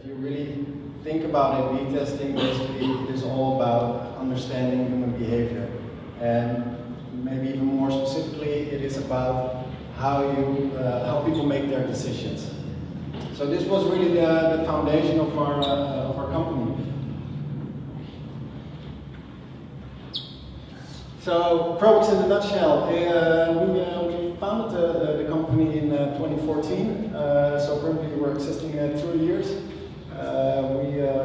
if you really think about A/B testing, basically it is all about understanding human behavior. And maybe even more specifically, it is about how people make their decisions. So this was really the foundation of our company. So Crobox in a nutshell, we founded the company in 2014. So currently we're existing 2 years.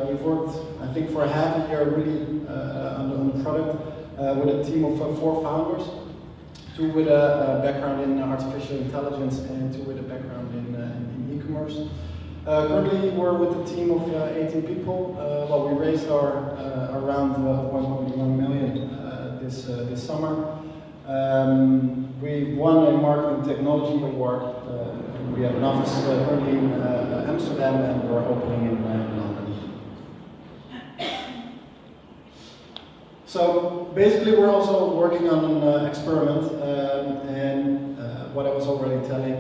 We've worked, I think, for half a year really on the product with a team of 4 founders, 2 with a background in artificial intelligence and 2 with a background in e-commerce. Currently we're with a team of 18 people. Well, we raised our around 1.1 million this summer. We won a marketing technology award. We have an office currently in Amsterdam, and we're opening in London. So basically we're also working on an experiment, and what I was already telling,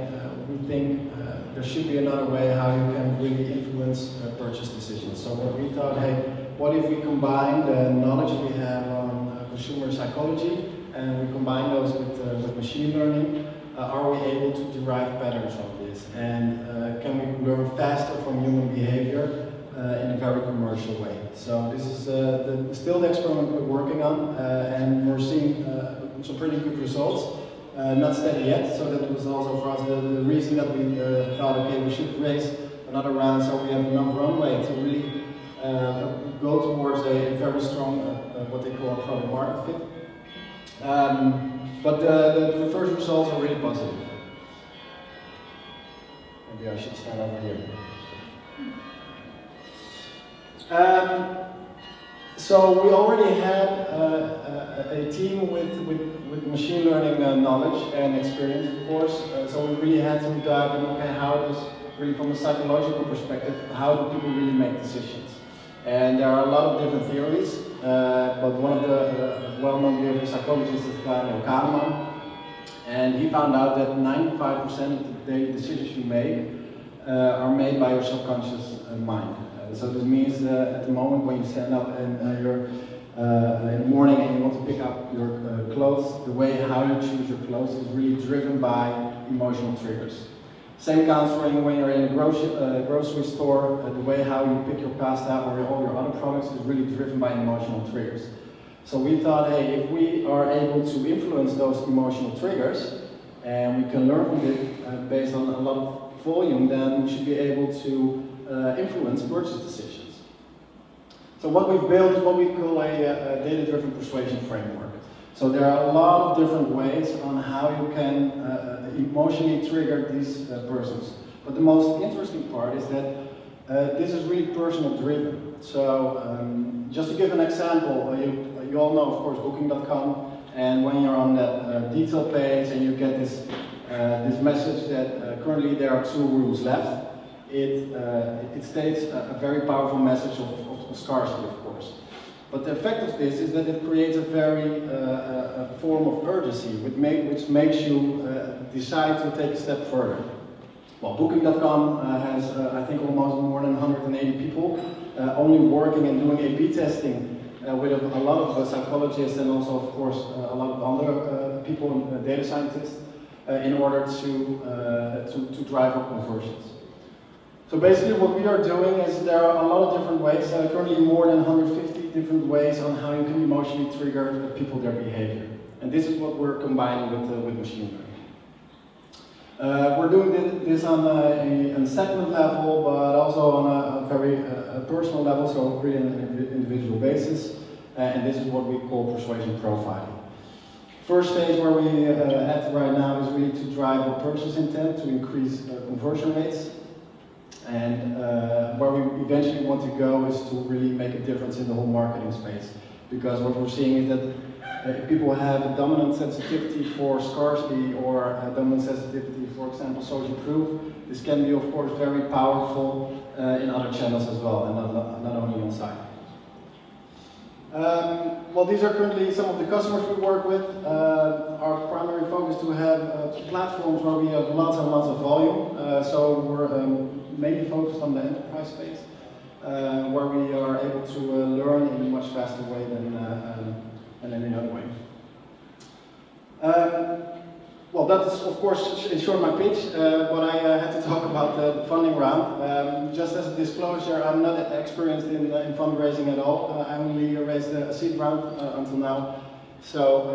we think there should be another way how you can really influence purchase decisions. So what we thought, hey, what if we combine the knowledge we have on consumer psychology and we combine those with machine learning? Are we able to derive patterns of this? And can we learn faster from human behavior in a very commercial way? So this is still the experiment we're working on, and we're seeing some pretty good results. Not steady yet, so that was also for us the reason that we thought, okay, we should raise another round so we have enough runway to really go towards a very strong, what they call a product market fit. But the first results are really positive. Maybe I should start over here. So we already had a team with machine learning knowledge and experience, of course. So we really had to dive in, okay, how does, really from a psychological perspective, how do people really make decisions? And there are a lot of different theories, but one of the well-known behavioral psychologists is Camiel Verschoor, and he found out that 95% of the daily decisions you make are made by your subconscious mind. So this means at the moment when you stand up and you're in the morning and you want to pick up your clothes, the way how you choose your clothes is really driven by emotional triggers. Same counts for when you're in a grocery store, the way how you pick your pasta or all your other products is really driven by emotional triggers. So we thought, hey, if we are able to influence those emotional triggers, and we can learn from it based on a lot of volume, then we should be able to influence purchase decisions. So what we've built is what we call a data-driven persuasion framework. So there are a lot of different ways on how you can emotionally trigger these persons. But the most interesting part is that this is really personal driven. So just to give an example, you all know, of course, Booking.com, and when you're on that detail page and you get this message that currently there are 2 rooms left, it states a very powerful message of scarcity, of course. But the effect of this is that it creates a very form of urgency, which makes you decide to take a step further. Well, Booking.com has, I think, almost more than 180 people only working and doing A/B testing with a lot of psychologists and also, of course, a lot of other people, data scientists, in order to drive up conversions. So basically what we are doing is there are a lot of different ways, currently more than 150 different ways on how you can emotionally trigger people, their behavior. And this is what we're combining with machine learning. We're doing this on a segment level, but also on a very personal level, so really on an individual basis. And this is what we call persuasion profiling. First stage where we at right now is really to drive a purchase intent to increase conversion rates. And where we eventually want to go is to really make a difference in the whole marketing space. Because what we're seeing is that if people have a dominant sensitivity for scarcity or a dominant sensitivity, for example, social proof, this can be, of course, very powerful in other channels as well, and not only on site. Well, these are currently some of the customers we work with. Our primary focus is to have platforms where we have lots and lots of volume. So we're mainly focused on the enterprise space. where we are able to learn in a much faster way than any other way. Well, that is of course in short my pitch, but I had to talk about the funding round. Just as a disclosure, I'm not experienced in fundraising at all. I only raised a seed round until now. So,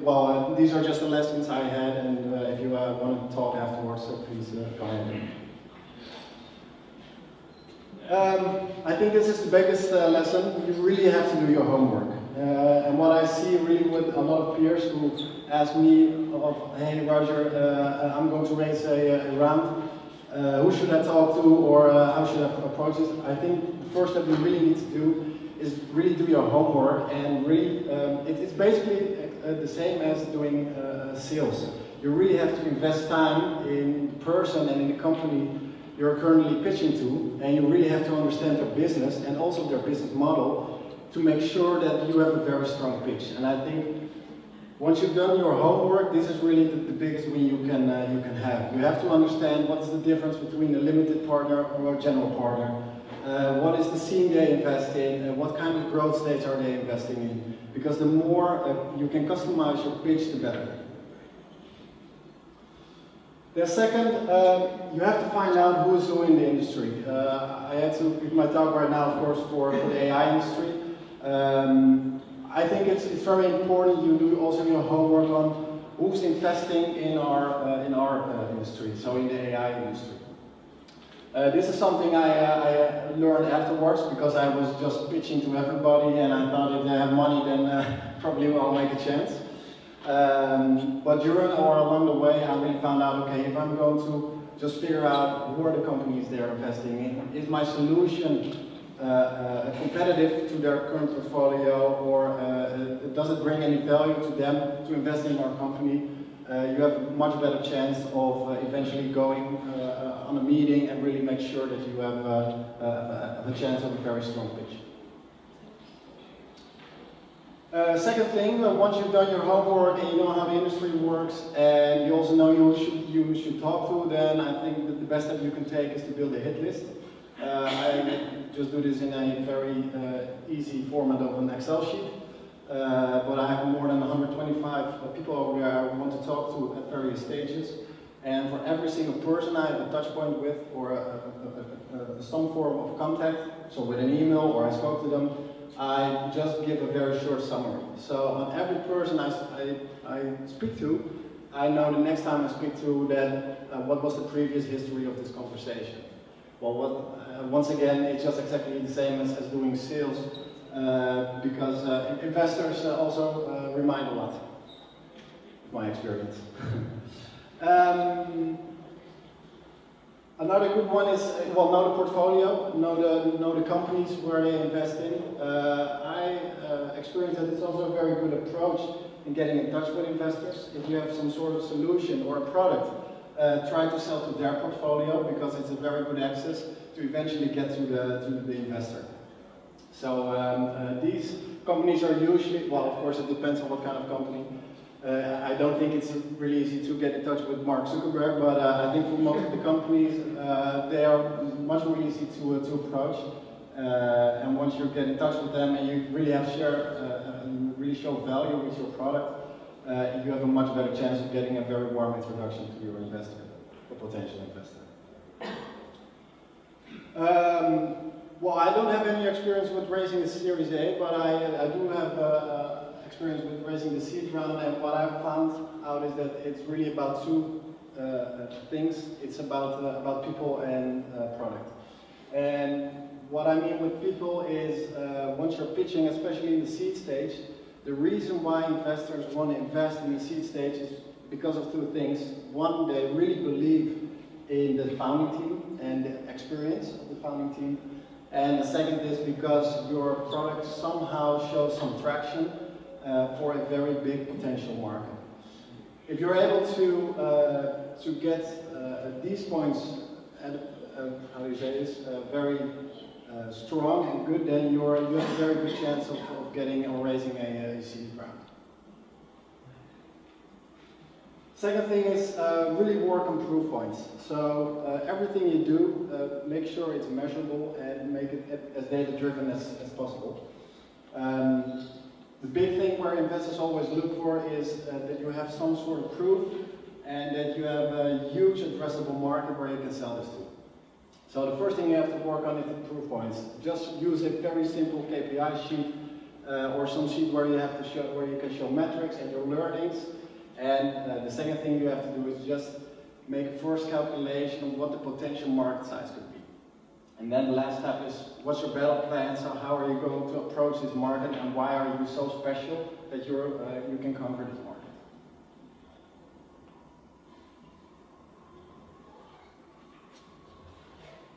well, these are just the lessons I had, and if you want to talk afterwards, so please go ahead. I think this is the biggest lesson. You really have to do your homework. And what I see really with a lot of peers who ask me, hey Roger, I'm going to raise a round, who should I talk to, or how should I approach this? I think the first step you really need to do is really do your homework, and really, it's basically the same as doing sales. You really have to invest time in the person and in the company you're currently pitching to, and you really have to understand their business and also their business model to make sure that you have a very strong pitch. And I think once you've done your homework, this is really the biggest win you can have. You have to understand what is the difference between a limited partner or a general partner. What is the scene they invest in? What kind of growth stage are they investing in? Because the more you can customize your pitch, the better. The second, you have to find out who is who in the industry. I had to give my talk right now, of course, for the AI industry. I think it's very important you do also your homework on who's investing in our industry, so in the AI industry. This is something I learned afterwards, because I was just pitching to everybody and I thought if they have money then probably I'll make a chance. But during or along the way I really found out, okay, if I'm going to just figure out who are the companies they're investing in, is my solution competitive to their current portfolio, or does it bring any value to them to invest in our company? You have a much better chance of eventually going on a meeting and really make sure that you have a chance of a very strong pitch. Second thing, once you've done your homework and you know how the industry works, and you also know you should talk to, then I think that the best step you can take is to build a hit list. I just do this in a very easy format of an Excel sheet. But I have more than 125 people over there I want to talk to at various stages. And for every single person I have a touch point with, or some form of contact, so with an email or I spoke to them, I just give a very short summary. So on every person I speak to, I know the next time I speak to that what was the previous history of this conversation. Well, once again, it's just exactly the same as doing sales. Because investors also remind a lot, my experience. Another good one is, well, know the portfolio, know the companies where they invest in. I experienced that it's also a very good approach in getting in touch with investors. If you have some sort of solution or a product, try to sell to their portfolio, because it's a very good access to eventually get to the investor. So these companies are usually, well, of course it depends on what kind of company. I don't think it's really easy to get in touch with Mark Zuckerberg, but I think for most of the companies, they are much more easy to approach. And once you get in touch with them and you really have really show value with your product, you have a much better chance of getting a very warm introduction to your investor, or potential investor. Well, I don't have any experience with raising a Series A, but I do have experience with raising the seed round, and what I've found out is that it's really about two things. It's about people and product. And what I mean with people is, once you're pitching, especially in the seed stage, the reason why investors want to invest in the seed stage is because of two things. One, they really believe in the founding team and the experience of the founding team. And the second is because your product somehow shows some traction for a very big potential market. If you're able to get these points, how do you say this, very strong and good, then you have a very good chance of getting or raising a seed round. Second thing is really work on proof points. So everything you do, make sure it's measurable and make it as data-driven as possible. The big thing where investors always look for is that you have some sort of proof and that you have a huge addressable market where you can sell this to. So the first thing you have to work on is the proof points. Just use a very simple KPI sheet or some sheet where you have to show, where you can show metrics and your learnings. And the second thing you have to do is just make a first calculation of what the potential market size could be. And then the last step is, what's your battle plan? So how are you going to approach this market, and why are you so special that you can conquer this market?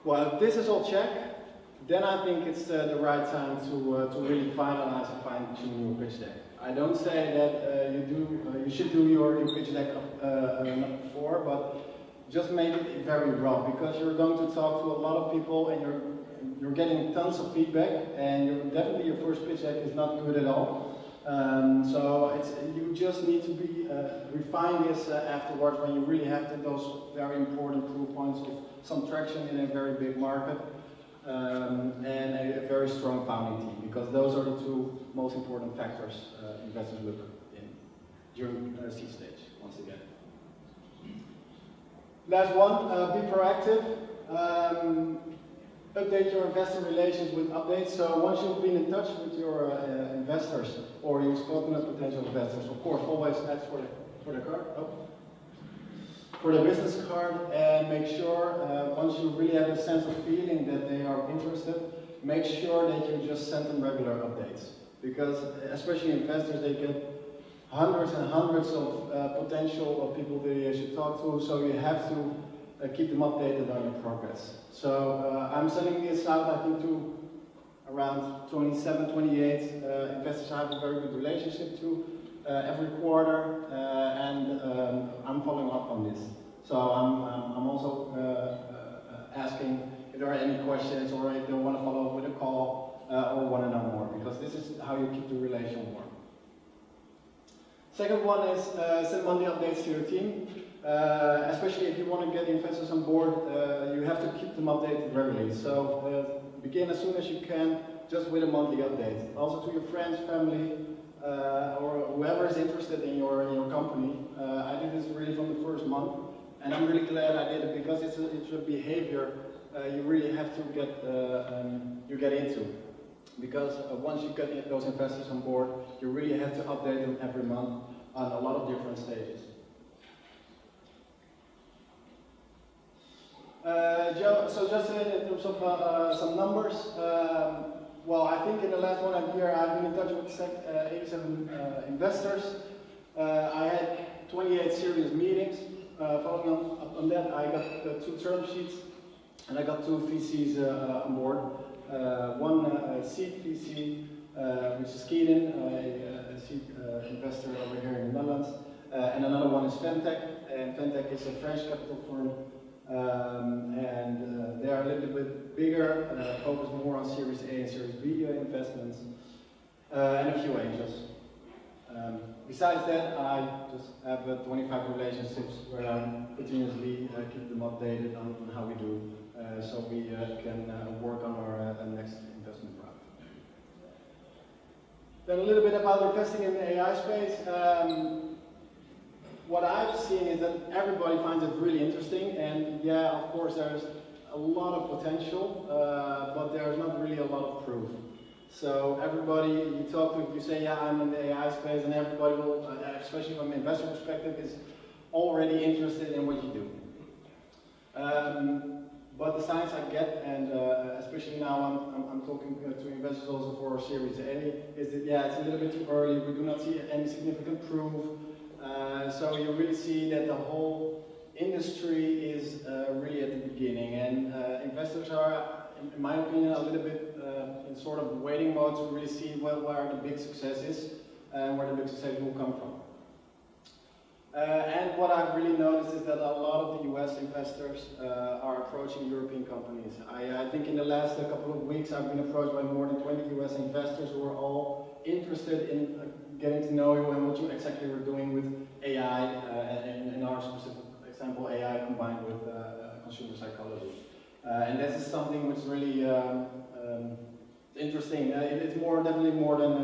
Well, if this is all checked, then I think it's the right time to really finalize and fine-tune your pitch deck. I don't say that you should do your pitch deck before, but just make it very raw, because you're going to talk to a lot of people and you're getting tons of feedback, and definitely your first pitch deck is not good at all. So you just need to refine this afterwards, when you really have those very important proof points of some traction in a very big market. And a very strong founding team, because those are the two most important factors investors look in during seed stage, once again. Last one, be proactive. Update your investor relations with updates. So once you've been in touch with your investors, or you've spoken with potential investors, of course, always ask for the card. For the business card, and make sure, once you really have a sense of feeling that they are interested, make sure that you just send them regular updates. Because especially investors, they get hundreds and hundreds of potential people they should talk to, so you have to keep them updated on your progress. So I'm sending this out, I think, to around 27, 28 investors I have a very good relationship to. Every quarter, and I'm following up on this. So I'm also asking if there are any questions, or if they want to follow up with a call, or want to know more, because this is how you keep the relation warm. Second one is send monthly updates to your team. Especially if you want to get investors on board, you have to keep them updated regularly. So begin as soon as you can, just with a monthly update. Also to your friends, family, or whoever is interested in your company. I did this really from the first month, and I'm really glad I did it, because it's a behavior you really have to get into. Because once you get those investors on board, you really have to update them every month on a lot of different stages. So just in terms of some numbers. Well, I think in the last 1 year I've been in touch with 87 investors. I had 28 serious meetings. Following up on that, I got 2 term sheets, and I got 2 VCs on board. One seed VC, which is Keaton, a seed investor over here in the Netherlands, and another one is Fentech, and Fentech is a French capital firm. And they are a little bit bigger, focus more on Series A and Series B investments, and a few angels. Besides that, I just have 25 relationships where I continuously keep them updated on how we do, so we can work on our next investment round. Then a little bit about investing in the AI space. What I've seen is that everybody finds it really interesting, and yeah, of course there's a lot of potential, but there's not really a lot of proof. So everybody you talk to, if you say, yeah, I'm in the AI space, and everybody will, especially from an investor perspective, is already interested in what you do. But the signs I get, and especially now I'm talking to investors also for Series A, is that yeah, it's a little bit too early, we do not see any significant proof. So you really see that the whole industry is really at the beginning, and investors are, in my opinion, a little bit in sort of waiting mode to really see where the big success is and where the big success will come from. And what I've really noticed is that a lot of the US investors are approaching European companies. I think in the last couple of weeks I've been approached by more than 20 US investors who are all interested in getting to know you and what you exactly were doing with AI, and in our specific example, AI combined with consumer psychology. And this is something which is really interesting. It's definitely more than